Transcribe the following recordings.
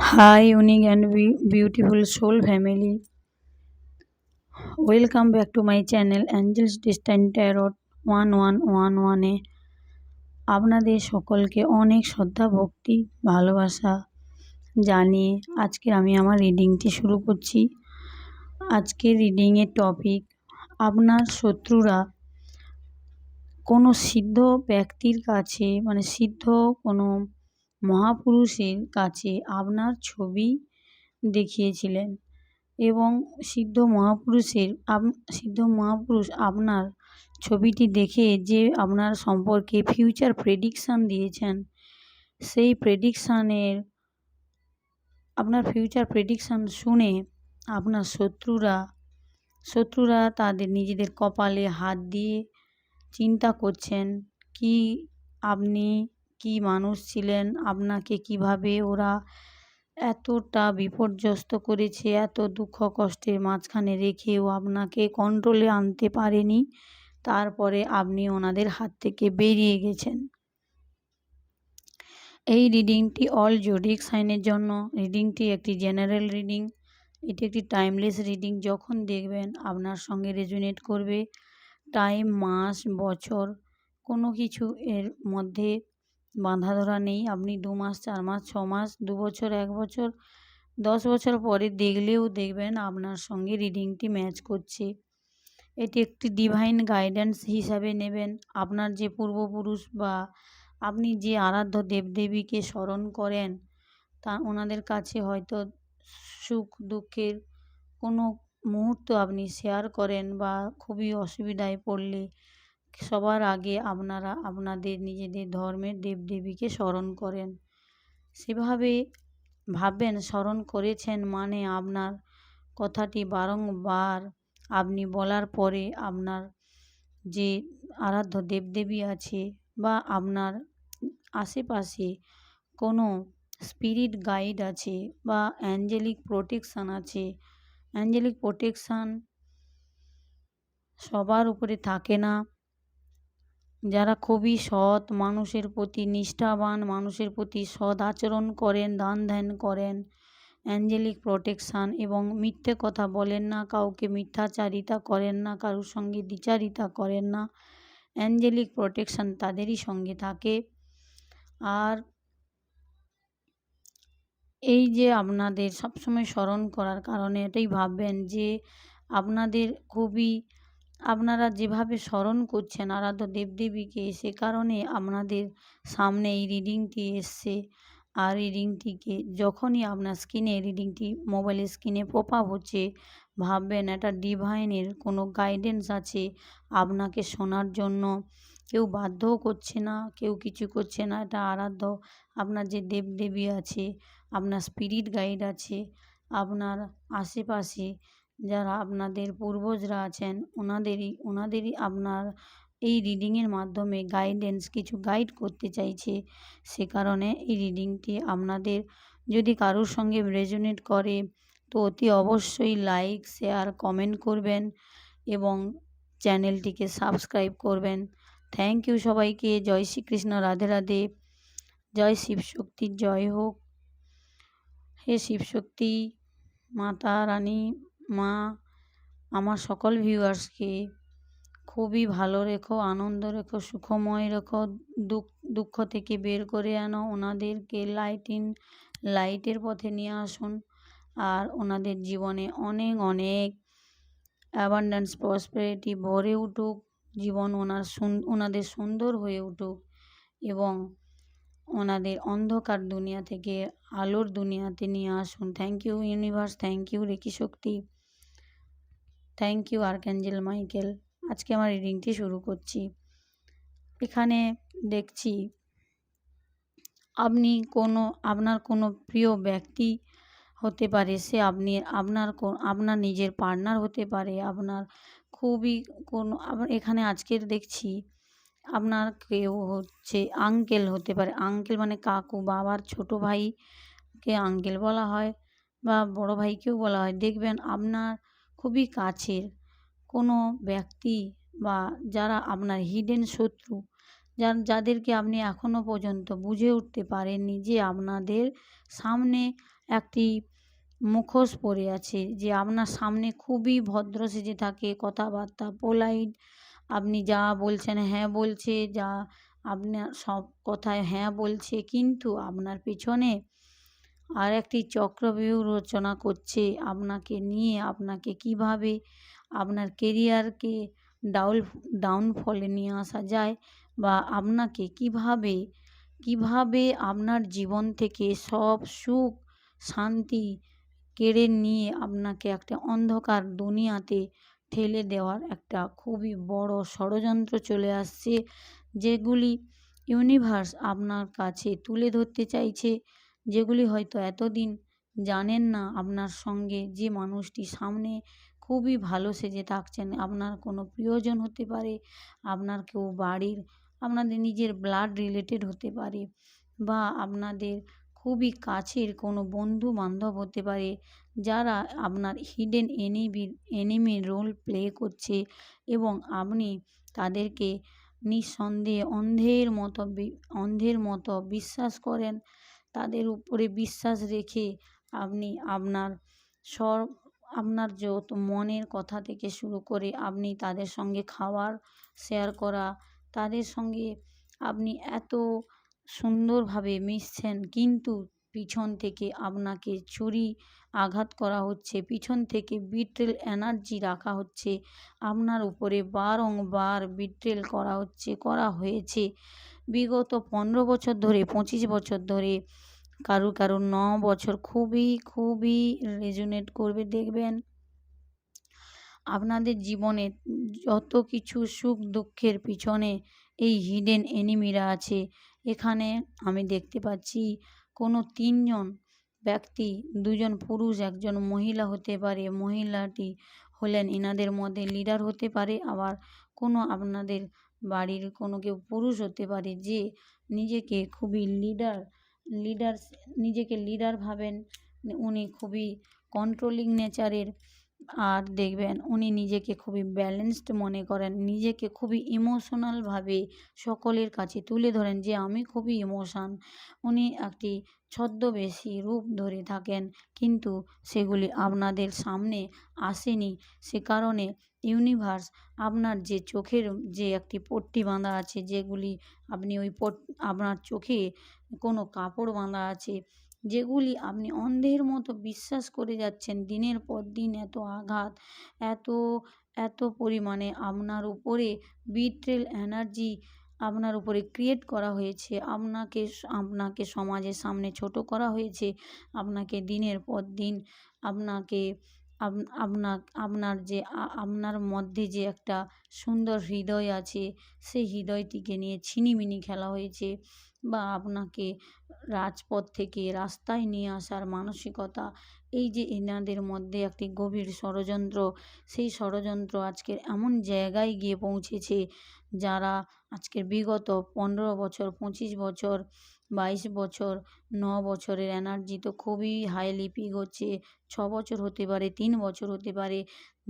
Hi, unique and beautiful soul family. Welcome back to my channel Angels Distant Tarot 1111 আপনাদের সকলকে অনেক শ্রদ্ধা ভক্তি ভালোবাসা জানিয়ে আজকের আমি আমার রিডিংটি শুরু করছি। আজকের রিডিংয়ের টপিক, আপনার শত্রুরা কোনো সিদ্ধ ব্যক্তির কাছে সিদ্ধ কোনো মহাপুরুষের কাছে আপনার ছবি দেখিয়েছিলেন এবং সিদ্ধ মহাপুরুষ আপনার ছবিটি দেখে যে আপনার সম্পর্কে ফিউচার প্রেডিকশান দিয়েছেন, সেই আপনার ফিউচার প্রেডিকশান শুনে আপনার শত্রুরা তাদের নিজেদের কপালে হাত দিয়ে চিন্তা করছেন আপনি কি মানুষ ছিলেন, আপনাকে কিভাবে ওরা এতটা বিপর্যস্ত করেছে, এত দুঃখ কষ্টের মাঝখানে রেখেও আপনাকে কন্ট্রোলে আনতে পারেনি, তারপরে আপনি ওনাদের হাত থেকে বেরিয়ে গেছেন। এই রিডিংটি অল জোডিয়াক সাইনের জন্য। রিডিংটি একটি জেনারেল রিডিং, এটি একটি টাইমলেস রিডিং। যখন দেখবেন আপনার সঙ্গে রেজোনেট করবে, টাইম, মাস, বছর কোনো কিছু এর মধ্যে বাঁধা ধরা নেই। আপনি 2 মাস, 4 মাস, 6 মাস, 2 বছর, 1 বছর, 10 বছর পরে দেখলেও দেখবেন আপনার সঙ্গে রিডিংটি ম্যাচ করছে। এটি একটি ডিভাইন গাইডেন্স হিসাবে নেবেন। আপনার যে পূর্বপুরুষ বা আপনি যে আরাধ্য দেবদেবীকে স্মরণ করেন, তা ওনাদের কাছে হয়তো সুখ দুঃখের কোনো মুহূর্ত আপনি শেয়ার করেন বা খুবই অসুবিধায় পড়লে সবার আগে আপনারা আপনাদের নিজেদের ধর্মের দেবদেবীকে স্মরণ করেন। সেভাবে ভাববেন, স্মরণ করেছেন মানে আপনার কথাটি বারংবার আপনি বলার পরে আপনার যে আরাধ্য দেবদেবী আছে বা আপনার আশেপাশে কোনো স্পিরিট গাইড আছে বা অ্যাঞ্জেলিক প্রোটেকশান আছে। অ্যাঞ্জেলিক প্রোটেকশান সবার উপরে থাকে না। যারা খুবই সৎ, মানুষের প্রতি নিষ্ঠাবান, মানুষের প্রতি সৎ আচরণ করেন, দান ধ্যান করেন, অ্যাঞ্জেলিক প্রোটেকশান এবং মিথ্যে কথা বলেন না, কাউকে মিথ্যাচারিতা করেন না, কারোর সঙ্গে দ্বিচারিতা করেন না, অ্যাঞ্জেলিক প্রোটেকশান তাদেরই সঙ্গে থাকে। আর এই যে আপনাদের সবসময় স্মরণ করার কারণে এটাই ভাববেন যে আপনারা যেভাবে স্মরণ করছেন আরাধ্য দেবদেবীকে, সে কারণে আপনাদের সামনে এই রিডিংটি এসছে। আর রিডিংটিকে যখনই আপনার রিডিংটি মোবাইলের স্ক্রিনে পপ আপ হচ্ছে, ভাববেন এটা ডিভাইনের কোনো গাইডেন্স আছে আপনাকে শোনার জন্য। কেউ বাধ্যও করছে না, কেউ কিছু করছে না। এটা আরাধ্য আপনার যে দেবদেবী আছে, আপনার স্পিরিট গাইড আছে, আপনার আশেপাশে যারা আপনাদের পূর্বজরা আছেন, ওনাদেরই আপনার এই রিডিংয়ের মাধ্যমে কিছু গাইড করতে চাইছে। সে কারণে এই রিডিংটি আপনাদের যদি কারোর সঙ্গে রেজোনেট করে তো অতি অবশ্যই লাইক, শেয়ার, কমেন্ট করবেন এবং চ্যানেলটিকে সাবস্ক্রাইব করবেন। থ্যাংক ইউ সবাইকে। জয় শ্রীকৃষ্ণ, রাধে রাধে। জয় শিবশক্তির জয় হোক। হে শিবশক্তি মাতা রানী মা, আমার সকল ভিউয়ার্সকে খুবই ভালো রেখো, আনন্দ রেখো, সুখময় রেখো, দুঃখ থেকে বের করে আনো, ওনাদেরকে লাইটের পথে নিয়ে আসুন। আর ওনাদের জীবনে অনেক অনেক অ্যাবান্ডেন্স, প্রসপেরিটি ভরে উঠুক, জীবন ওনাদের সুন্দর হয়ে উঠুক এবং ওনাদের অন্ধকার দুনিয়া থেকে আলোর দুনিয়াতে নিয়ে আসুন। Thank you universe, thank you reiki shakti, thank you archangel Michael. আজকে আমার রিডিংটি শুরু করছি। এখানে দেখছি আপনার কোনো প্রিয় ব্যক্তি হতে পারে, সে আপনার নিজের পার্টনার হতে পারে, আপনার এখানে আজকের দেখছি আপনার কেউ হচ্ছে আঙ্কেল হতে পারে। আঙ্কেল মানে কাকু, বাবার ছোট ভাইকে আঙ্কেল বলা হয় বা বড় ভাইকেও বলা হয়। দেখবেন আপনার খুবই কাছের কোনো ব্যক্তি বা যারা আপনার হিডেন শত্রু, যাদেরকে আপনি এখনও পর্যন্ত বুঝে উঠতে পারেননি যে আপনাদের সামনে একটি মুখোশ পরে আছে, যে আপনার সামনে খুবই ভদ্র সেজে থাকে, কথাবার্তা পোলাইট, আপনি যা বলছেন হ্যাঁ বলছে, যা আপনার সব কথায় হ্যাঁ বলছে, কিন্তু আপনার পেছনে আরেকটি চক্রব্যূহ রচনা করছে আপনাকে নিয়ে, আপনাকে কিভাবে আপনার কেরিয়ারকে ডাউল ডাউনফলে নিয়ে আসা যায়, বা আপনাকে কিভাবে আপনার জীবন থেকে সব সুখ শান্তি কেড়ে নিয়ে আপনাকে একটা অন্ধকার দুনিয়াতে ঠেলে দেওয়ার একটা খুবই বড় ষড়যন্ত্র চলে আসছে, যেগুলি ইউনিভার্স আপনার কাছে তুলে ধরতে চাইছে, যেগুলি হয়তো এতদিন জানেন না। আপনার সঙ্গে যে মানুষটি সামনে খুবই ভালো সেজে থাকছেন, আপনার কোনো প্রিয়জন হতে পারে, আপনার কেউ বাড়ির, আপনাদের নিজের ব্লাড রিলেটেড হতে পারে, বা আপনাদের খুবই কাছের কোনো বন্ধু বান্ধব হতে পারে, যারা আপনার হিডেন এনিমির রোল প্লে করছে, এবং আপনি তাদেরকে নিঃসন্দেহে অন্ধের মতো বিশ্বাস করেন। তাদের উপরে বিশ্বাস রেখে আপনি সব আপনার যত মনের কথা থেকে শুরু করে আপনি তাদের সঙ্গে খাবার শেয়ার করা, তাদের সঙ্গে আপনি এত সুন্দরভাবে মিশছেন, কিন্তু পিছন থেকে আপনাকে ছুরি আঘাত করা হচ্ছে, পিছন থেকে বিট্রেল এনার্জি রাখা হচ্ছে, আপনার উপরে বারংবার বিট্রেল করা হয়েছে বিগত 15 বছর ধরে, 25 বছর ধরে। কারুর 9 বছর খুবই খুবই রেজোনেট করবে। দেখবেন আপনাদের জীবনে যত কিছু সুখ দুঃখের পিছনে এই হিডেন এনিমিরা আছে। এখানে আমি দেখতে পাচ্ছি কোনো 3জন ব্যক্তি, 2জন পুরুষ, 1জন মহিলা হতে পারে। মহিলাটি হলেন এনাদের মধ্যে লিডার হতে পারে, আবার কোনো আপনাদের বাড়ির কোনো কেউ পুরুষ হতে পারে, যে নিজেকে খুবই লিডার নিজেকে লিডার ভাবেন। উনি খুবই কন্ট্রোলিং নেচারের। আর দেখবেন উনি নিজেকে খুবই ব্যালেন্সড মনে করেন, নিজেকে খুবই ইমোশনালভাবে সকলের কাছে তুলে ধরেন যে আমি খুবই ইমোশান। উনি একটি ছদ্মবেশী রূপ ধরে থাকেন, কিন্তু সেগুলি আপনাদের সামনে আসেনি। সে কারণে ইউনিভার্স আপনার যে চোখের যে একটি পট্টি বাঁধা আছে, যেগুলি আপনি আপনার চোখে কোনো কাপড় বাঁধা আছে, যেগুলি আপনি অন্ধের মতো বিশ্বাস করে যাচ্ছেন, দিনের পর দিন এত আঘাত, এত এত পরিমাণে আপনার উপরে বিট্রেল এনার্জি আপনার উপরে ক্রিয়েট করা হয়েছে, আপনাকে সমাজের সামনে ছোট করা হয়েছে, আপনাকে দিনের পর দিন আপনাকে আপনার মধ্যে যে একটা সুন্দর হৃদয় আছে, সেই হৃদয়টিকে নিয়ে ছিনিমিনি খেলা হয়েছে, বা আপনাকে রাজপথ থেকে রাস্তায় নিয়ে আসার মানসিকতা, এই যে এনাদের মধ্যে একটি গভীর ষড়যন্ত্র, সেই ষড়যন্ত্র আজকের এমন জায়গায় গিয়ে পৌঁছেছে, যারা আজকের বিগত 15 বছর, 25 বছর, 22 বছর, 9 বছরের এনার্জি তো খুবই হাইলি পিক হচ্ছে, 6 বছর হতে পারে, 3 বছর হতে পারে।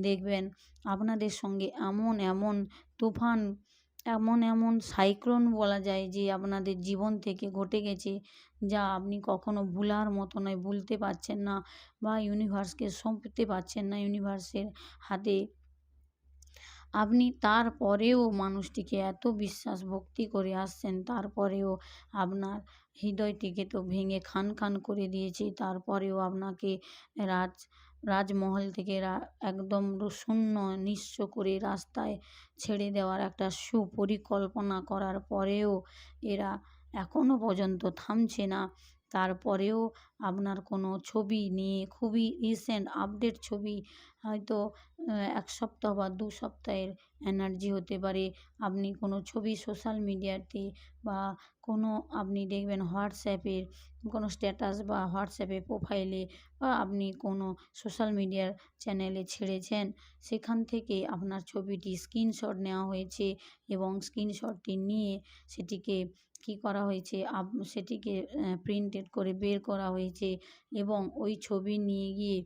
দেখবেন আপনাদের সঙ্গে এমন এমন তুফান, এমন এমন সাইক্লোন বলা যায়, যে আপনাদের জীবন থেকে ঘটে গেছে, যা আপনি কখনো ভুলার মতো নয়, ভুলতে পারছেন না, বা ইউনিভার্সকে সঁপতে পারছেন না ইউনিভার্সের হাতে। আপনি তারপরেও মানুষটিকে এত বিশ্বাস ভক্তি করে আসছেন, তারপরেও আপনার হৃদয়টিকে তো ভেঙে খান খান করে দিয়েছে, তারপরেও আপনাকে রাজ রাজমহল থেকে একদম শূন্য নিঃস্ব করে রাস্তায় ছেড়ে দেওয়ার একটা সুপরিকল্পনা করার পরেও এরা এখনও পর্যন্ত থামছে না। তারপরেও আপনার কোনো ছবি নিয়ে, খুবই রিসেন্ট আপডেট ছবি, হয়তো 1 সপ্তাহ বা 2 সপ্তাহের এনার্জি হতে পারে, আপনি কোনো ছবি সোশ্যাল মিডিয়াতে, বা কোনো আপনি দেখবেন হোয়াটসঅ্যাপের কোনো স্ট্যাটাস, বা হোয়াটসঅ্যাপে প্রোফাইলে, বা আপনি কোনো সোশ্যাল মিডিয়ার চ্যানেলে ছেড়েছেন, সেখান থেকে আপনার ছবিটি স্ক্রিনশট নেওয়া হয়েছে, এবং স্ক্রিনশটটি নিয়ে সেটিকে কী করা হয়েছে, সেটিকে প্রিন্টেড করে বের করা হয়েছে, এবং ওই ছবি নিয়ে গিয়ে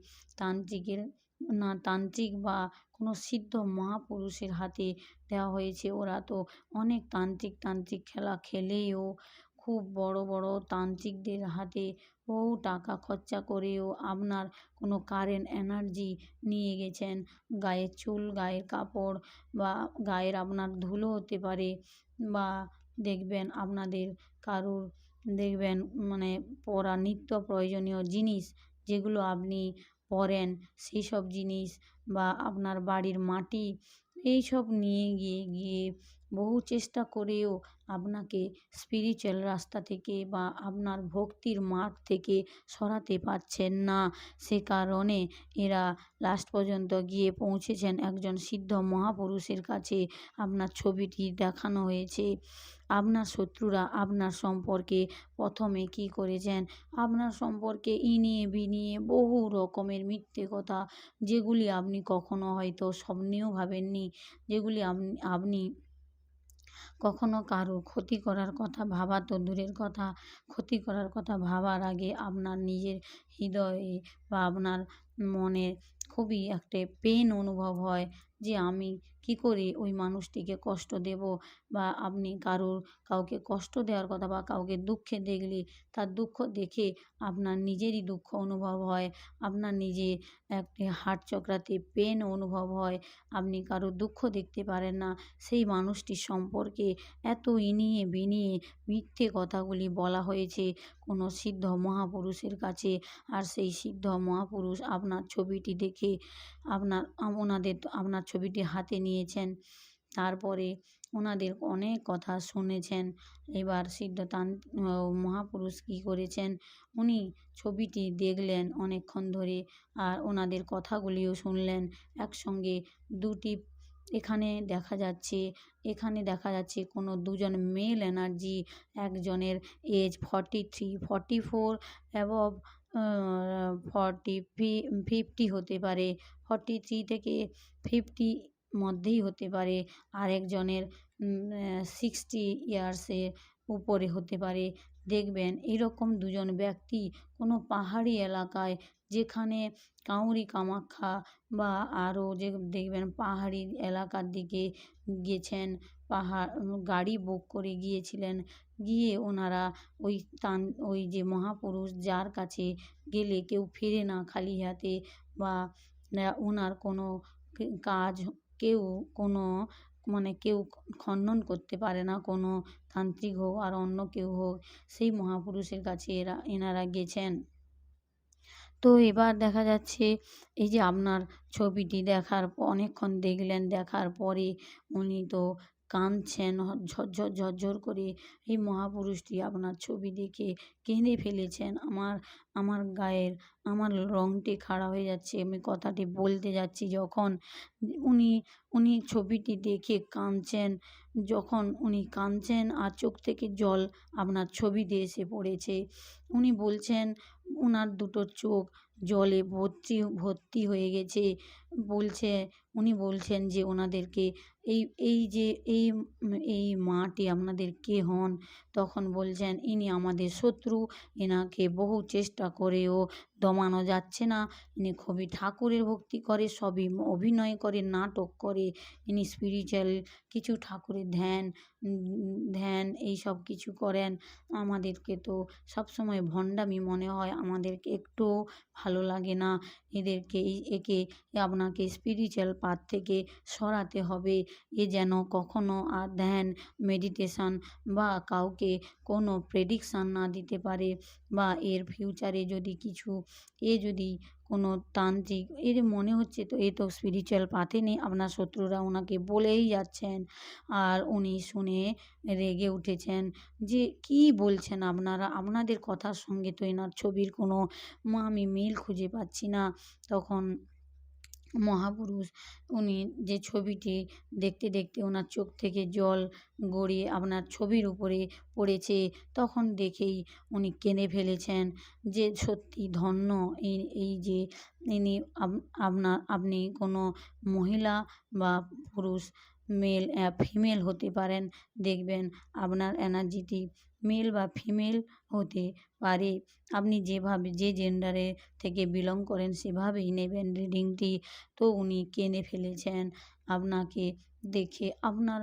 তান্ত্রিক বা কোনো সিদ্ধ মহাপুরুষের হাতে দেওয়া হয়েছে। ওরা তো অনেক তান্ত্রিক খেলা খেলেও খুব বড় বড় তান্ত্রিকদের হাতে বহু টাকা খরচা করেও আপনার কোনো কারেন্ট এনার্জি নিয়ে গেছেন। গায়ের চুল, গায়ের কাপড় বা গায়ের আপনার ধুলো হতে পারে, বা দেখবেন আপনাদের কারুর দেখবেন মানে পরা নিত্য প্রয়োজনীয় জিনিস যেগুলো আপনি পরেন সেই সব জিনিস, বা আপনার বাড়ির মাটি, এইসব নিয়ে গিয়ে বহু চেষ্টা করেও আপনাকে স্পিরিচুয়াল রাস্তা থেকে বা আপনার ভক্তির মার্গ থেকে সরাতে পারছেন না। সে কারণে এরা লাস্ট পর্যন্ত গিয়ে পৌঁছেছেন একজন সিদ্ধ মহাপুরুষের কাছে। আপনার ছবিটি দেখানো হয়েছে। আপনার শত্রুরা আপনার সম্পর্কে প্রথমে কী করেছেন, আপনার সম্পর্কে ইনিয়ে বিনিয়ে বহু রকমের মিথ্যে কথা, যেগুলি আপনি কখনো হয়তো স্বপ্নেও ভাবেননি, যেগুলি আপনি কখনো কারো ক্ষতি করার কথা ভাবা তো দূরের কথা, ক্ষতি করার কথা ভাবার আগে আপনার নিজের হৃদয়ে বা আপনার মনে খুবই একটা পেন অনুভব হয় যে আমি কী করে ওই মানুষটিকে কষ্ট দেব, বা আপনি কাউকে কষ্ট দেওয়ার কথা বা কাউকে দুঃখে দেখলে তার দুঃখ দেখে আপনার নিজেরই দুঃখ অনুভব হয়, আপনার নিজের একটি হার্ট চক্রাতে পেন অনুভব হয়, আপনি কারোর দুঃখ দেখতে পারেন না। সেই মানুষটির সম্পর্কে এত ইনিয়ে বিনিয়ে মিথ্যে কথাগুলি বলা হয়েছে কোনো সিদ্ধ মহাপুরুষের কাছে। আর সেই সিদ্ধ মহাপুরুষ আপনার ছবিটি দেখে আপনার ছবিটি হাতে নিয়েছেন। তারপরে ওনাদের অনেক কথা শুনেছেন। এবার মহাপুরুষ কী করেছেন, উনি ছবিটি দেখলেন অনেকক্ষণ ধরে, আর ওনাদের কথাগুলিও শুনলেন একসঙ্গে। দুটি এখানে দেখা যাচ্ছে কোনো দুজন মেল এনার্জি, একজনের এজ 43, 44 অ্যাবভ, 50 হতে পারে, 43 থেকে 50 মধ্যেই হতে পারে, আরেকজনের 60 ইয়ার্সের উপরে হতে পারে। দেখবেন এরকম দুজন ব্যক্তি কোনো পাহাড়ি এলাকায়, যেখানে কাউরি কামাখ্যা বা আরও যে দেখবেন পাহাড়ি এলাকার দিকে গেছেন, গাড়ি বুক করে গিয়েছিলেন, গিয়ে ওনারা ওই যে মহাপুরুষ যার কাছে গেলে কেউ ফেরে না খালি হাতে, বা ওনার কোনো কাজ কেউ খণ্ডন করতে পারে না, কোনো তান্ত্রিক হোক আর অন্য কেউ হোক, সেই মহাপুরুষের কাছে এনারা গেছেন। তো এবার দেখা যাচ্ছে এই যে আপনার ছবিটি অনেকক্ষণ দেখলেন, দেখার পরে উনি তো কাঁদছেন ঝরঝর ঝরঝর করে। এই মহাপুরুষটি আপনার ছবি দেখে কেঁদে ফেলেছেন। আমার রংটি খাড়া হয়ে যাচ্ছে আমি কথাটি বলতে যাচ্ছি যখন। উনি ছবিটি দেখে কাঁদছেন। যখন উনি কাঁদছেন আর চোখ থেকে জল আপনার ছবিতে এসে পড়েছে, উনি বলছেন ওনার দুটো চোখ জলে ভর্তি হয়ে গেছে। উনি বলছেন যে ওনাদেরকে এই মাটি আপনাদের কে হন? তখন বলছেন ইনি আমাদের শত্রু, এনাকে বহু চেষ্টা করেও দমানো যাচ্ছে না। ইনি খুবই ঠাকুরের ভক্তি করে, সবই অভিনয় করে, নাটক করে। ইনি স্পিরিচুয়াল কিছু ঠাকুরের ধ্যান এইসব কিছু করেন। আমাদেরকে তো সবসময় ভণ্ডামি মনে হয়, আমাদেরকে একটুও ভালো লাগে না। একে আপনাকে স্পিরিচুয়াল পাথ থেকে সরাতে হবে। এ যেন কখনো আর ধ্যান, মেডিটেশন বা কাউকে কোনো প্রেডিকশান না দিতে পারে, বা এর ফিউচারে যদি কোনো তান্ত্রিক এর মনে হচ্ছে তো এ তো স্পিরিচুয়াল পাথে নেই, আপনার শত্রুরা ওনাকে বলেই যাচ্ছেন। আর উনি শুনে রেগে উঠেছেন যে কী বলছেন আপনারা, আপনাদের কথার সঙ্গে তো এনার ছবির কোনো আমি মিল খুঁজে পাচ্ছি না। তখন মহাপুরুষ উনি যে ছবিটি দেখতে দেখতে ওনার চোখ থেকে জল গড়িয়ে আপনার ছবির উপরে পড়েছে, তখন দেখেই উনি কেঁদে ফেলেছেন যে সত্যি ধন্য এই যে ইনি আপনি কোনো মহিলা বা পুরুষ, ফিমেল হতে পারেন। দেখবেন আপনার এনার্জিটি মেল বা ফিমেল হতে পারে। আপনি যে জেন্ডারে থেকে বিলং করেন সেভাবেই নেবেন রিডিংটি। তো উনি কেঁদে ফেলেছেন। আপনাকে দেখে আমার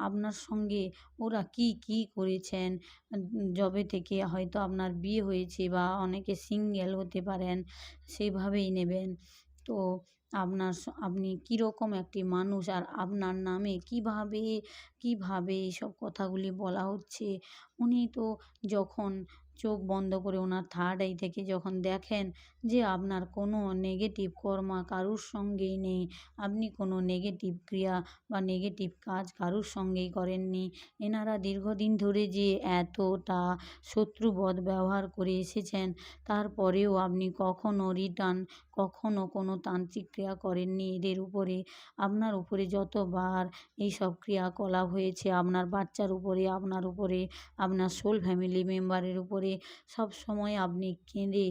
আপনার সঙ্গে ওরা কি করেছেন, যবে থেকে হয়তো আপনার বিয়ে হয়েছে বা অনেকে সিঙ্গেল হতে পারেন, সেভাবেই নেবেন। তো আপনি কীরকম একটি মানুষ আর আপনার নামে কিভাবে এইসব কথাগুলি বলা হচ্ছে। উনি তো যখন চোখ বন্ধ করে ওনার থার্ড আই থেকে যখন দেখেন যে আপনার কোনো নেগেটিভ কর্মা কারুর সঙ্গেই নেই, আপনি কোনো নেগেটিভ ক্রিয়া বা নেগেটিভ কাজ কারুর সঙ্গেই করেননি। এনারা দীর্ঘদিন ধরে যে এতটা শত্রুবৎ ব্যবহার করে এসেছেন, তারপরেও আপনি কখনো কোনো তান্ত্রিক ক্রিয়া করেননি এদের উপরে। আপনার উপরে যতবার এইসব ক্রিয়াকলাপ হয়েছে, আপনার বাচ্চার উপরে, আপনার উপরে, আপনার সোল ফ্যামিলি মেম্বারের উপরে, সবসময় আপনি কেঁদে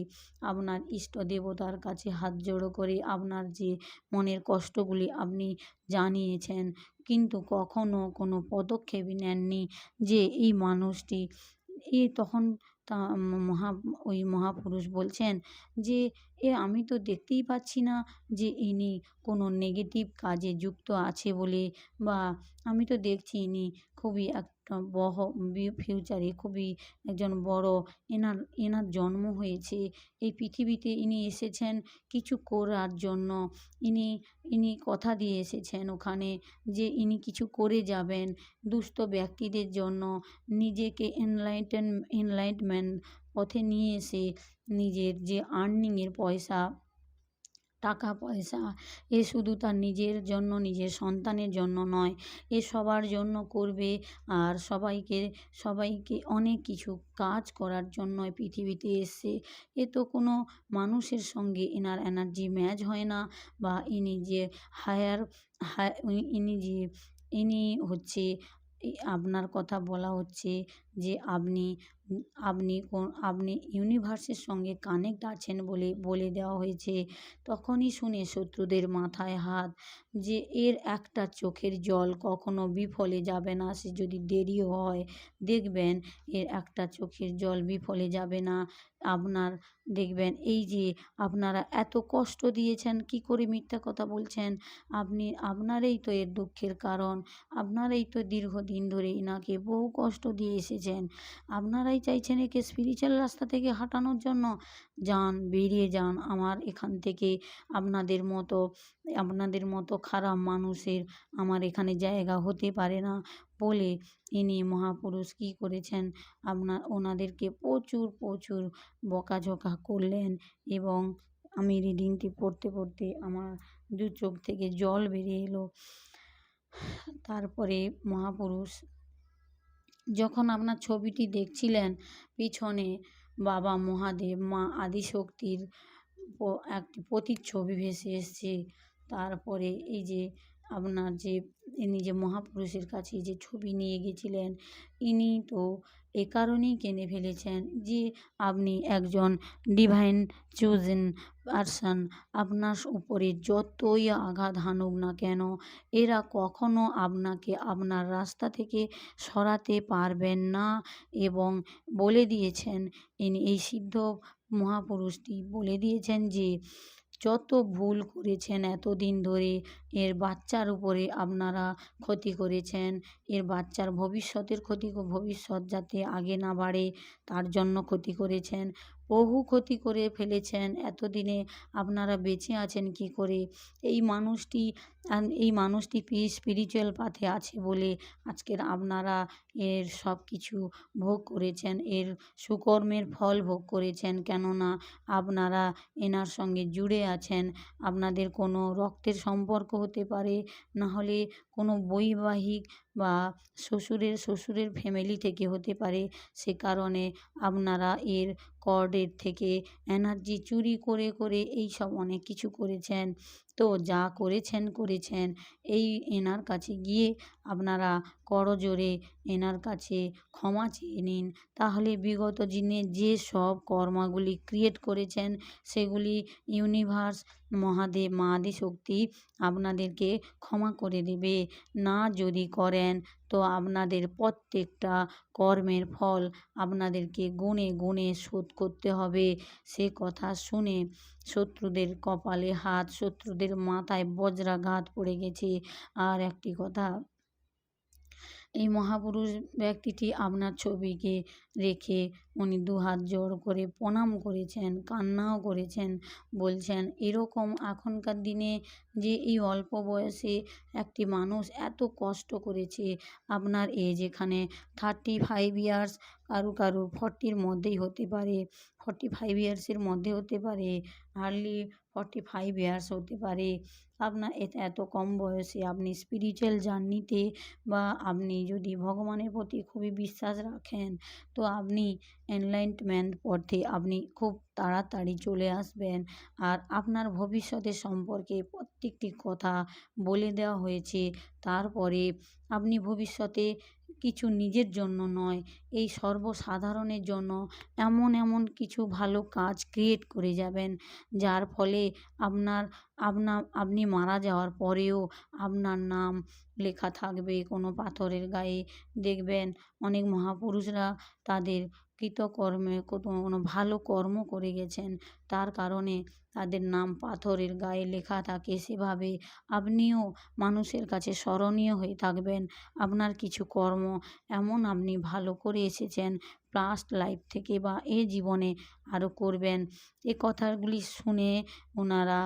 আপনার ইষ্ট দেবতার কাছে হাত জোড়ো করে আপনার যে মনের কষ্টগুলি আপনি জানিয়েছেন, কিন্তু কখনো কোনো পদক্ষেপই নেননি যে এই মানুষটি তখন তা ওই মহাপুরুষ বলছেন যে, আমি তো দেখতেই পাচ্ছি না যে ইনি কোনো নেগেটিভ কাজে যুক্ত আছে বলে, বা আমি তো দেখছি ইনি খুবই একটা ফিউচারে খুবই একজন বড়, এনার জন্ম হয়েছে। এই পৃথিবীতে ইনি এসেছেন কিছু করার জন্য। ইনি কথা দিয়ে এসেছেন ওখানে যে ইনি কিছু করে যাবেন দুস্থ ব্যক্তিদের জন্য। নিজেকে এনলাইটমেন্ট পথে নিয়ে এসে নিজের যে আর্নিংয়ের পয়সা, টাকা পয়সা, শুধু তার নিজের জন্য, নিজের সন্তানের জন্য নয়, সবার জন্য করবে। আর সবাইকে অনেক কিছু কাজ করার জন্য পৃথিবীতে এসছে। তো কোনো মানুষের সঙ্গে এনার এনার্জি ম্যাচ হয় না, বা ইনি যে হায়ার ইনি হচ্ছে আপনার কথা বলা হচ্ছে যে আপনি ইউনিভার্সের সঙ্গে কানেক্ট আছেন বলে বলে দেওয়া হয়েছে। তখনই শুনে শত্রুদের মাথায় হাত, যে এর একটা চোখের জল কখনো বিফলে যাবে না, সে যদি দেরিও হয় দেখবেন এর একটা চোখের জল বিফলে যাবে না। আপনার দেখবেন এই যে আপনারা এত কষ্ট দিয়েছেন, কি করে মিথ্যা কথা বলছেন, আপনারাই তো এর দুঃখের কারণ। আপনারাই তো দীর্ঘদিন ধরে এনাকে বহু কষ্ট দিয়ে এসেছেন। আপনারাই চাইছেন একে স্পিরিচুয়াল রাস্তা থেকে হাঁটানোর জন্য। বেরিয়ে যান আমার এখান থেকে। আপনাদের মতো খারাপ মানুষের আমার এখানে জায়গা হতে পারে না বলে ইনি মহাপুরুষ কী করেছেন, ওনাদেরকে প্রচুর বকাঝকা করলেন। এবং আমি রিডিংটি পড়তে আমার দু চোখ থেকে জল বেরিয়ে এলো। তারপরে মহাপুরুষ যখন আপনার ছবিটি দেখছিলেন, পিছনে বাবা মহাদেব, মা আদিশক্তির একটি প্রতিচ্ছবি ভেসে এসছে। তারপরে এই যে আপনার ইনি যে মহাপুরুষের কাছে যে ছবি নিয়ে গেছিলেন, ইনি তো এ কারণেই কিনে ফেলেছেন যে আপনি একজন ডিভাইন চুজেন পারসন। আপনার উপরে যতই আঘাত হানুক না কেন, এরা কখনো আপনাকে আপনার রাস্তা থেকে সরাতে পারবেন না। এবং বলে দিয়েছেন, এই সিদ্ধ মহাপুরুষটি বলে দিয়েছেন যে যত ভুল করেছেন এতদিন ধরে, এর বাচ্চার উপরে আপনারা ক্ষতি করেছেন, এর বাচ্চার ভবিষ্যৎ যাতে আগে না বাড়ে তার জন্য ক্ষতি করেছেন, বহু ক্ষতি করে ফেলেছেন। এতদিনে আপনারা বেঁচে আছেন কি করে? এই মানুষটি স্পিরিচুয়াল পাথে আছে বলে আজকের আপনারা এর সব কিছু ভোগ করেছেন, এর সুকর্মের ফল ভোগ করেছেন। কেননা আপনারা এনার সঙ্গে জুড়ে আছেন। আপনাদের কোনো রক্তের সম্পর্ক হতে পারে, না হলে কোনো বৈবাহিক বা শ্বশুরের ফ্যামিলি থেকে হতে পারে। সে কারণে আপনারা এর কর্ডের থেকে এনার্জি চুরি করে এইসব অনেক কিছু করেছেন। তো যা করেছেন এনার কাছে গিয়ে আপনারা করজোড়ে এনার কাছে ক্ষমা চেয়ে নিন। তাহলে বিগত দিনে যে সব কর্মগুলি ক্রিয়েট করেছেন সেগুলি ইউনিভার্স, মহাদেব, মা আদিশক্তি আপনাদেরকে ক্ষমা করে দেবে। না যদি করেন তো আপনাদের প্রত্যেকটা কর্মের ফল আপনাদেরকে গুণে গুণে শোধ করতে হবে। সে কথা শুনে শত্রুদের কপালে হাত, শত্রুদের মাথায় বজ্রাঘাত পড়ে গেছে। আর একটি কথা, এই মহাপুরুষ ব্যক্তিটি আপনার ছবিকে রেখে উনি দুহাত জোড় করে প্রণাম করেছেন, কান্নাও করেছেন। বলছেন এরকম এখনকার দিনে যে এই অল্প বয়সে একটি মানুষ এত কষ্ট করেছে, আপনার এজ এখানে 35 ইয়ার্স, কারো 40-র মধ্যেই হতে পারে, 45 ইয়ার্সের মধ্যে হতে পারে, হার্ডলি 45 ইয়ার্স হতে পারে। আপনার এত কম বয়সে আপনি স্পিরিচুয়াল জার্নিতে বা আপনি যদি ভগবানের প্রতি খুবই বিশ্বাস রাখেন তো আপনি এনলাইটমেন্ট পথে আপনি খুব তাড়াতাড়ি চলে আসবেন। আর আপনার ভবিষ্যতের সম্পর্কে প্রত্যেকটি কথা বলে দেওয়া হয়েছে। তারপরে আপনি ভবিষ্যতে কিছু নিজের জন্য নয়, এই সর্বসাধারণের জন্য এমন এমন কিছু ভালো কাজ ক্রিয়েট করে যাবেন, যার ফলে আপনার আপনি মারা যাওয়ার পরেও আপনার নাম লেখা থাকবে কোনো পাথরের গায়ে। দেখবেন অনেক মহাপুরুষরা তাদের কৃতকর্মে কোনো ভালো কর্ম করে গেছেন, তার কারণে তাদের নাম পাথরের গায়ে লেখা থাকে। সেভাবে আপনিও মানুষের কাছে স্মরণীয় হয়ে থাকবেন। আপনার কিছু কর্ম এমন আপনি ভালো করে এসেছেন পাস্ট লাইফ থেকে বা এ জীবনে আরও করবেন। এ কথাগুলি শুনে ওনারা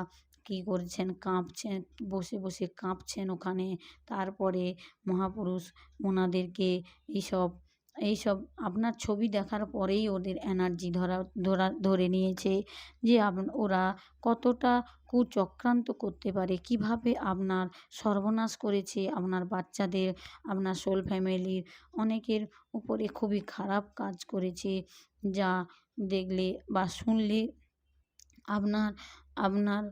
কী করছেন, কাঁপছেন, বসে বসে কাঁপছেন ওখানে। তারপরে মহাপুরুষ ওনাদেরকে এইসব এইসব আপনার ছবি দেখার পরেই ওদের এনার্জি ধরে নিয়েছে যে ওরা কতটা কুচক্রান্ত করতে পারে, কিভাবে আপনার সর্বনাশ করেছে, আপনার বাচ্চাদের, আপনার সোল ফ্যামিলির অনেকের উপরে খুবই খারাপ কাজ করেছে, যা দেখলে বা শুনলে আপনার আপনার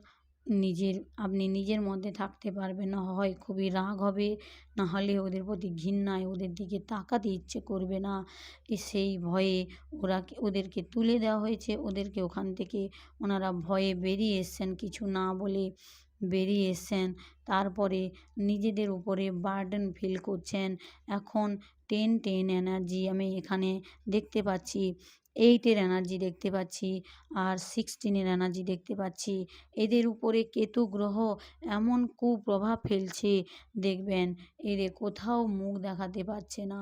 আপনি নিজের মধ্যে থাকতে পারবেন না। হয় খুবই রাগ হবে, না হলে ওদের প্রতি ঘৃণায় ওদের দিকে তাকাতে ইচ্ছে করবে না। সেই ভয়ে ওদেরকে তুলে দেওয়া হয়েছে। ওদেরকে ওখান থেকে ওনারা ভয়ে বেরিয়ে এসছেন, কিছু না বলে বেরিয়ে এসছেন। তারপরে নিজেদের উপরে বার্ডেন ফিল করছেন। এখন 10 এনার্জি আমি এখানে দেখতে পাচ্ছি, 8-এর এনার্জি দেখতে পাচ্ছি, আর 16-এর এনার্জি দেখতে পাচ্ছি। এদের উপরে কেতু গ্রহ এমন কুপ্রভাব ফেলছে, দেখবেন এদের কোথাও মুখ দেখাতে পারছে না।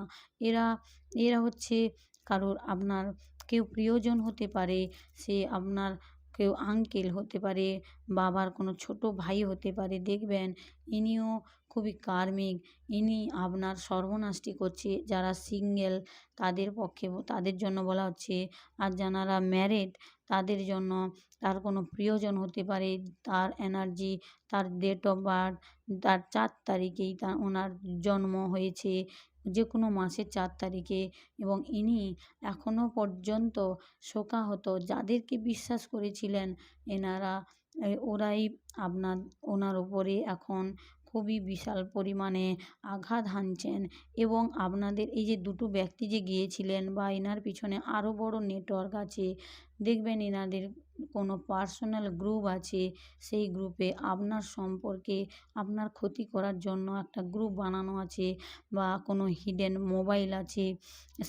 এরা এরা হচ্ছে কারোর আপনার কেউ প্রিয়জন হতে পারে, সে আপনার কেউ আঙ্কেল হতে পারে, বাবার কোনো ছোট ভাই হতে পারে। দেখবেন ইনিও খুবই কার্মিক, ইনি আপনার সর্বনাশটি করছে। যারা সিঙ্গেল তাদের পক্ষে তাদের জন্য বলা হচ্ছে, আর যারা ম্যারেড তাদের জন্য তার কোনো প্রিয়জন হতে পারে, তার এনার্জি, তার ডেট অফ বার্থ, তার 4 তারিখেই ওনার জন্ম হয়েছে, যে কোনো মাসের 4 তারিখে, এবং ইনি এখনও পর্যন্ত শোকাহত। যাদেরকে বিশ্বাস করেছিলেন ওরাই ওনার উপরে এখন খুবই বিশাল পরিমাণে আঘাত হানছেন। এবং আপনাদের এই যে দুটো ব্যক্তি যে গিয়েছিলেন বা এনার পিছনে আরও বড় নেটওয়ার্ক আছে, দেখবেন এনাদের কোনো পার্সোনাল গ্রুপ আছে, সেই গ্রুপে আপনার সম্পর্কে আপনার ক্ষতি করার জন্য একটা গ্রুপ বানানো আছে, বা কোনো হিডেন মোবাইল আছে,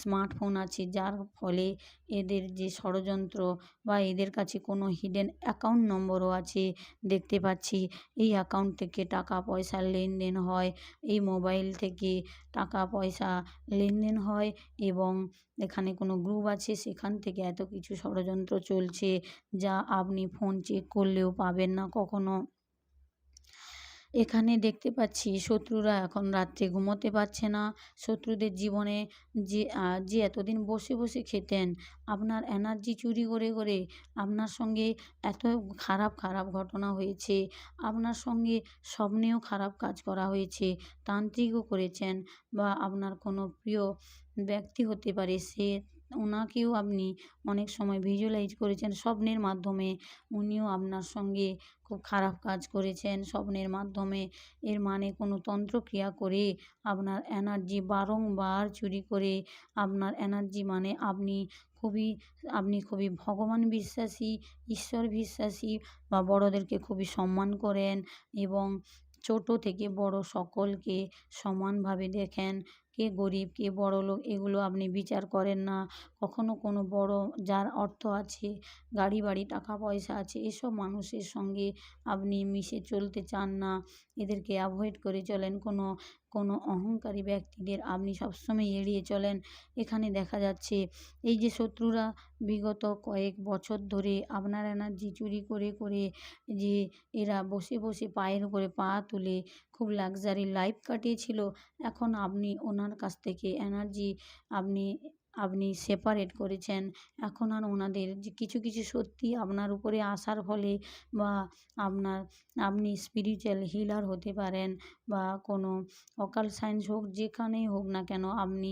স্মার্টফোন আছে, যার ফলে এদের যে ষড়যন্ত্র বা এদের কাছে কোনো হিডেন অ্যাকাউন্ট নম্বরও আছে। দেখতে পাচ্ছি এই অ্যাকাউন্ট থেকে টাকা পয়সার লেনদেন হয়, এই মোবাইল থেকে টাকা পয়সা লেনদেন হয়, এবং এখানে কোনো গ্রুপ আছে, সেখান থেকে এত কিছু ষড়যন্ত্র চলছে যা আপনি ফোন চেক করলেও পাবেন না কখনো। এখানে দেখতে পাচ্ছি শত্রুরা এখন রাত্রে ঘুমোতে পারছে না। শত্রুদের জীবনে যে এতদিন বসে বসে খেতেন, আপনার এনার্জি চুরি করে করে আপনার সঙ্গে এত খারাপ খারাপ ঘটনা হয়েছে, আপনার সঙ্গে স্বপ্নেও খারাপ কাজ করা হয়েছে, তান্ত্রিকও করেছেন, বা আপনার কোনো প্রিয় ব্যক্তি হতে পারে, ওনাকেও আপনি অনেক সময় ভিজুয়ালাইজ করেছেন স্বপ্নের মাধ্যমে, উনিও আপনার সঙ্গে খুব খারাপ কাজ করেছেন স্বপ্নের মাধ্যমে। এর মানে কোনো তন্ত্রক্রিয়া করে আপনার এনার্জি বারংবার চুরি করে, আপনার এনার্জি মানে আপনি খুবই ভগবান বিশ্বাসী, ঈশ্বর বিশ্বাসী, বা বড়োদেরকে খুবই সম্মান করেন, এবং ছোট থেকে বড় সকলকে সমানভাবে দেখেন। কে গরিব কে বড়লোক এগুলো আপনি বিচার করেন না। কখনো কোনো বড় যার অর্থ আছে, গাড়ি বাড়ি টাকা পয়সা আছে এসব মানুষের সঙ্গে আপনি মিশে চলতে চান না। এদেরকে অ্যাভয়েড করে চলেন। কোনো অহংকারী ব্যক্তিদের আপনি সবসময় এড়িয়ে চলেন। এখানে দেখা যাচ্ছে এই যে শত্রুরা বিগত কয়েক বছর ধরে আপনার এনার্জি চুরি করে যে এরা বসে বসে পায়ের উপরে পা তুলে খুব লাক্সারি লাইফ কাটিয়েছিল, এখন আপনি ওনার কাছ থেকে এনার্জি আপনি আপনি সেপারেট করেছেন। এখন আর ওনাদের যে কিছু কিছু সত্যি আপনার উপরে আসার ফলে বা আপনার আপনি স্পিরিচুয়াল হিলার হতে পারেন বা কোনো অকাল্ট সায়েন্স হোক যেখানেই হোক না কেন আপনি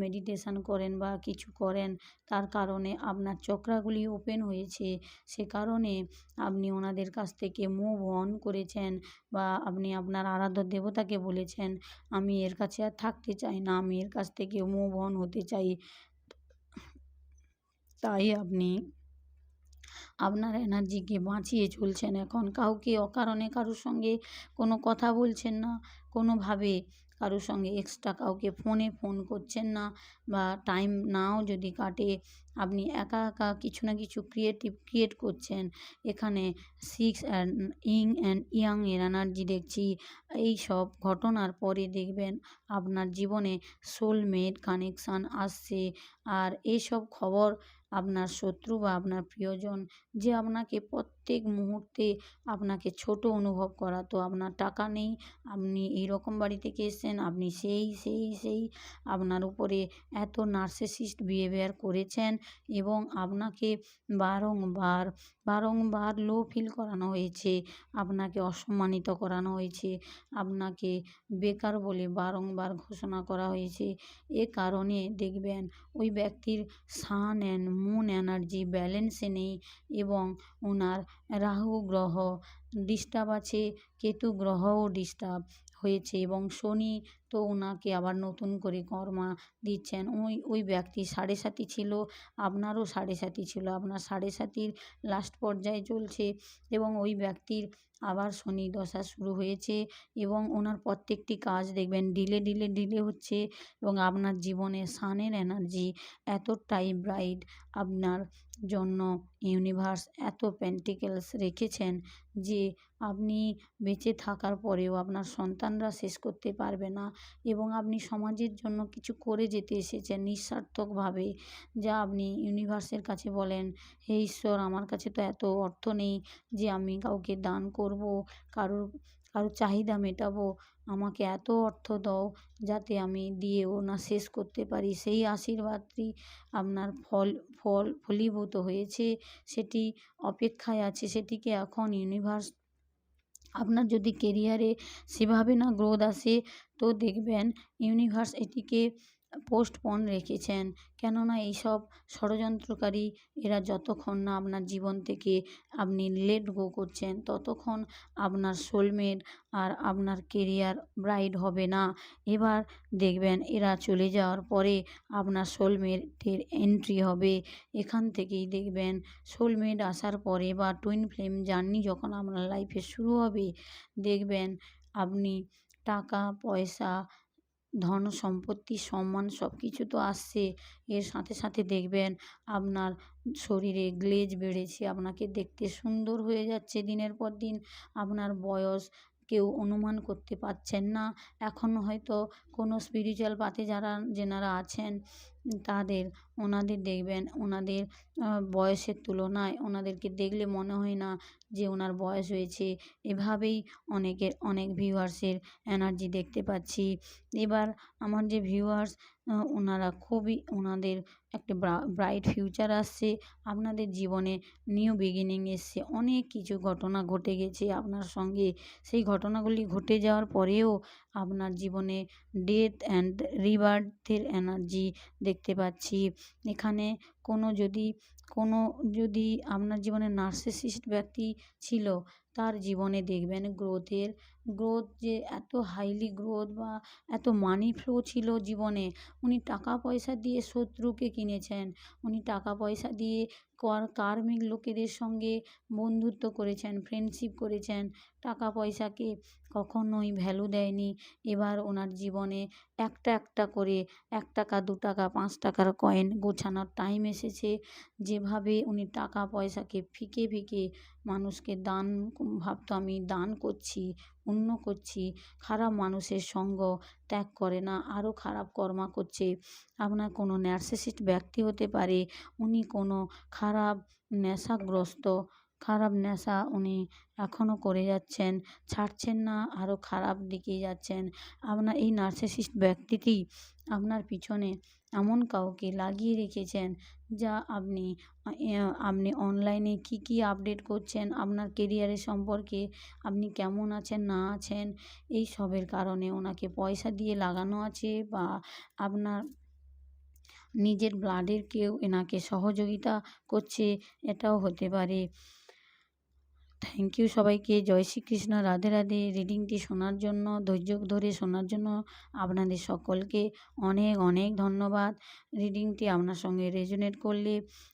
মেডিটেশন করেন বা কিছু করেন, তার কারণে আপনার চক্রাগুলি ওপেন হয়েছে। সে কারণে আপনি ওনাদের কাছ থেকে মুভ অন করেছেন বা আপনি আপনার আরাধ্য দেবতাকে বলেছেন, আমি এর কাছে আর থাকতে চাই না, আমি এর কাছ থেকে মুভ অন হতে চাই। তাই আপনি আপনার এনার্জিকে বাঁচিয়ে চলছেন এখন। কাউকে অকারণে কারোর সঙ্গে কোনো কথা বলছেন না, কোনোভাবে কারোর সঙ্গে এক্সট্রা কাউকে ফোন করছেন না বা টাইম নাও যদি কাটে আপনি একা একা কিছু না কিছু ক্রিয়েট করছেন। এখানে 6 অ্যান্ড ইয়াং এর এনার্জি দেখছি। এই সব ঘটনার পরে দেখবেন আপনার জীবনে সোলমেট কানেকশান আসছে। আর এইসব খবর আপনার শত্রু বা আপনার প্রিয়জন যে আপনাকে প্রত্যেক মুহূর্তে আপনাকে ছোট অনুভব করাতো, আপনার টাকা নেই, আপনি এইরকম বাড়ি থেকে এসেছেন, আপনি সেই আপনার উপরে এত নার্সিসিস্ট বিহেভিয়ার করেছেন এবং আপনাকে বারংবার লো ফিল করানো হয়েছে, আপনাকে অসম্মানিত করানো হয়েছে, আপনাকে বেকার বলে বারংবার ঘোষণা করা হয়েছে। এ কারণে দেখবেন ওই ব্যক্তির সান অ্যান্ড মুন এনার্জি ব্যালেন্সে নেই এবং ওনার রাহু গ্রহ ডিস্টার্ব আছে, কেতু গ্রহও ডিস্টার্ব হয়েছে এবং শনি তো ওনাকে আবার নতুন করে কর্মা দিচ্ছেন। ওই ব্যক্তি সাড়ে সাতি ছিল, আপনারও সাড়ে সাতি ছিল, আপনার সাড়ে সাতির লাস্ট পর্যায়ে চলছে এবং ওই ব্যক্তির আবার শনি দশা শুরু হয়েছে এবং ওনার প্রত্যেকটি কাজ দেখবেন ডিলে হচ্ছে এবং আপনার জীবনে সানের এনার্জি এতটাই ব্রাইট, আপনার জন্য ইউনিভার্স এত পেন্টিকেলস রেখেছেন যে আপনি বেঁচে থাকার পরেও আপনার সন্তানরা শেষ করতে পারবে না এবং আপনি সমাজের জন্য কিছু করে যেতে এসেছেন নিঃস্বার্থকভাবে। যা আপনি ইউনিভার্সের কাছে বলেন, হে ঈশ্বর আমার কাছে তো এত অর্থ নেই যে আমি কাউকে দান করব, কারোর চাহিদা মেটাবো, আমাকে এত অর্থ দাও যাতে আমি দিয়েও না শেষ করতে পারি। সেই আশীর্বাদটি আপনার ফলীভূত হয়েছে, সেটি অপেক্ষায় আছে, সেটিকে এখন ইউনিভার্স আপনার যদি কেরিয়ারে সেভাবে না গ্রোথ আসে তো দেখবেন ইউনিভার্স এটিকে পোস্টপোন রেখেছেন। কেননা এইসব ষড়যন্ত্রকারী এরা যতক্ষণ না আপনার জীবন থেকে আপনি লেট গো করছেন ততক্ষণ আপনার সোলমেট আর আপনার কেরিয়ার ব্রাইট হবে না। এবার দেখবেন এরা চলে যাওয়ার পরে আপনার সোলমেটের এন্ট্রি হবে। এখান থেকেই দেখবেন সোলমেট আসার পরে বা টুইন ফ্লেম জার্নি যখন আপনার লাইফে শুরু হবে দেখবেন আপনি টাকা পয়সা ধন সম্পত্তি সম্মান সব কিছু তো আসছে, এর সাথে সাথে দেখবেন আপনার শরীরে গ্লেজ বেড়েছে, আপনাকে দেখতে সুন্দর হয়ে যাচ্ছে দিনের পর দিন, আপনার বয়স কেউ অনুমান করতে পারছেন না। এখনও হয়তো কোনো স্পিরিচুয়াল পাথে যেনারা আছেন ওনাদের দেখবেন ওনাদের বয়সের তুলনায় ওনাদেরকে দেখলে মনে হয় না যে ওনার বয়স হয়েছে। এভাবেই অনেক ভিউয়ার্সের এনার্জি দেখতে পাচ্ছি। এবার আমার যে ভিউয়ার্স ওনারা খুবই ওনাদের একটা ব্রাইট ফিউচার আসছে, আপনাদের জীবনে নিউ বিগিনিং এসছে, অনেক কিছু ঘটনা ঘটে গেছে আপনার সঙ্গে, সেই ঘটনাগুলি ঘটে যাওয়ার পরেও আপনার জীবনে ডেথ অ্যান্ড রিবার্থের এনার্জি দেখতে পাচ্ছি। এখানে কোনো যদি আপনার জীবনে নার্সিসিস্ট ব্যক্তি ছিল তার জীবনে দেখবেন গ্রোথ যে এত হাইলি গ্রোথ বা এত মানি ফ্লো ছিল জীবনে। উনি টাকা পয়সা দিয়ে শত্রুকে কিনেছেন। উনি টাকা পয়সা দিয়ে কার্মিক লোকেদের সঙ্গে বন্ধুত্ব করেছেন, ফ্রেন্ডশিপ করেছেন। টাকা পয়সাকে কখনোই ভ্যালু দেয়নি। এবার ওনার জীবনে একটা করে ৳১, ৳২, ৳৫ কয়েন গোছানোর টাইম এসেছে। যেভাবে উনি টাকা পয়সাকে ফিকে মানুষকে দান ভাবতো আমি দান করছি, পুণ্য করছি, খারাপ মানুষের সঙ্গ ত্যাগ করে না, আরও খারাপ কর্ম করছে। আপনার কোনো নার্সিসিস্ট ব্যক্তি হতে পারে, উনি কোনো খারাপ নেশা উনি এখনও করে যাচ্ছেন, ছাড়ছেন না, আরও খারাপ দিকে যাচ্ছেন। আপনার এই নার্সিসিস্ট ব্যক্তিটি আপনার পিছনে এমন কাউকে লাগিয়ে রেখেছেন যা আপনি অনলাইনে কী আপডেট করছেন, আপনার কেরিয়ারের সম্পর্কে, আপনি কেমন আছেন না আছেন, এই সবের কারণে ওনাকে পয়সা দিয়ে লাগানো আছে বা আপনার নিজের ব্লাডের কেউ এনাকে সহযোগিতা করছে, এটাও হতে পারে। থ্যাংক ইউ সবাইকে। জয় শ্রীকৃষ্ণ, রাধে রাধে। রিডিংটি শোনার জন্য, ধৈর্য ধরে শোনার জন্য আপনাদের সকলকে অনেক ধন্যবাদ। রিডিংটি আপনার সঙ্গে রেজোনেট করলে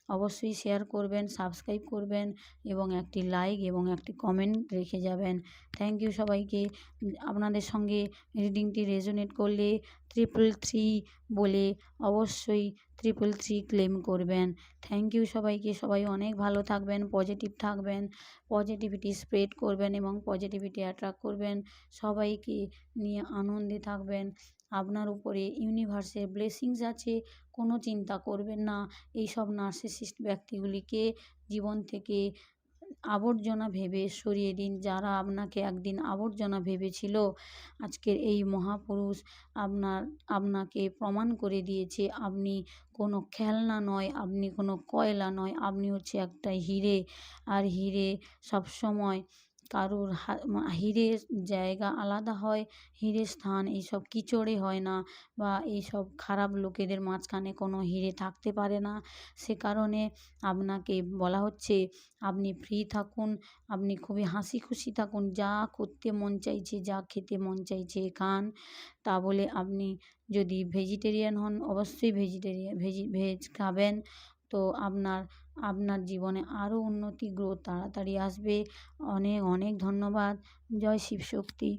অবশ্যই শেয়ার করবেন, সাবস্ক্রাইব করবেন এবং একটি লাইক এবং একটি কমেন্ট রেখে যাবেন। থ্যাংক ইউ সবাইকে। আপনাদের সঙ্গে রিডিংটি রেজোনেট করলে 333 বলে অবশ্যই 333 ক্লেম করবেন। থ্যাংক ইউ সবাইকে। সবাই অনেক ভালো থাকবেন, পজিটিভ থাকবেন, পজিটিভিটি স্প্রেড করবেন এবং পজিটিভিটি অ্যাট্রাক্ট করবেন। সবাইকে নিয়ে আনন্দে থাকবেন। আপনার উপরে ইউনিভার্সের ব্লেসিংস আছে, কোনো চিন্তা করবেন না। এইসব নার্সিসিস্ট ব্যক্তিগুলিকে জীবন থেকে আবর্জনা ভেবে সরিয়ে দিন। যারা আপনাকে একদিন আবর্জনা ভেবেছিল, আজকের এই মহাপুরুষ আপনাকে প্রমাণ করে দিয়েছে আপনি কোনো খেলনা নয়, আপনি কোনো কয়লা নয়, আপনি হচ্ছে একটা হিরে। আর হিরে সবসময় কারুর হিরের জায়গা আলাদা হয়, হিরের স্থান এইসব কিচড়ে হয় না বা এইসব খারাপ লোকেদের মাঝখানে কোনো হিরে থাকতে পারে না। সে কারণে আপনাকে বলা হচ্ছে আপনি ফ্রি থাকুন, আপনি খুবই হাসি খুশি থাকুন, যা করতে মন চাইছে, যা খেতে মন চাইছে খান। তা বলে আপনি যদি ভেজিটেরিয়ান হন, অবশ্যই ভেজ খাবেন। তো আপনার জীবনে আরও উন্নতি গ্রোথ তাড়াতাড়ি আসবে। অনেক ধন্যবাদ। জয় শিবশক্তি।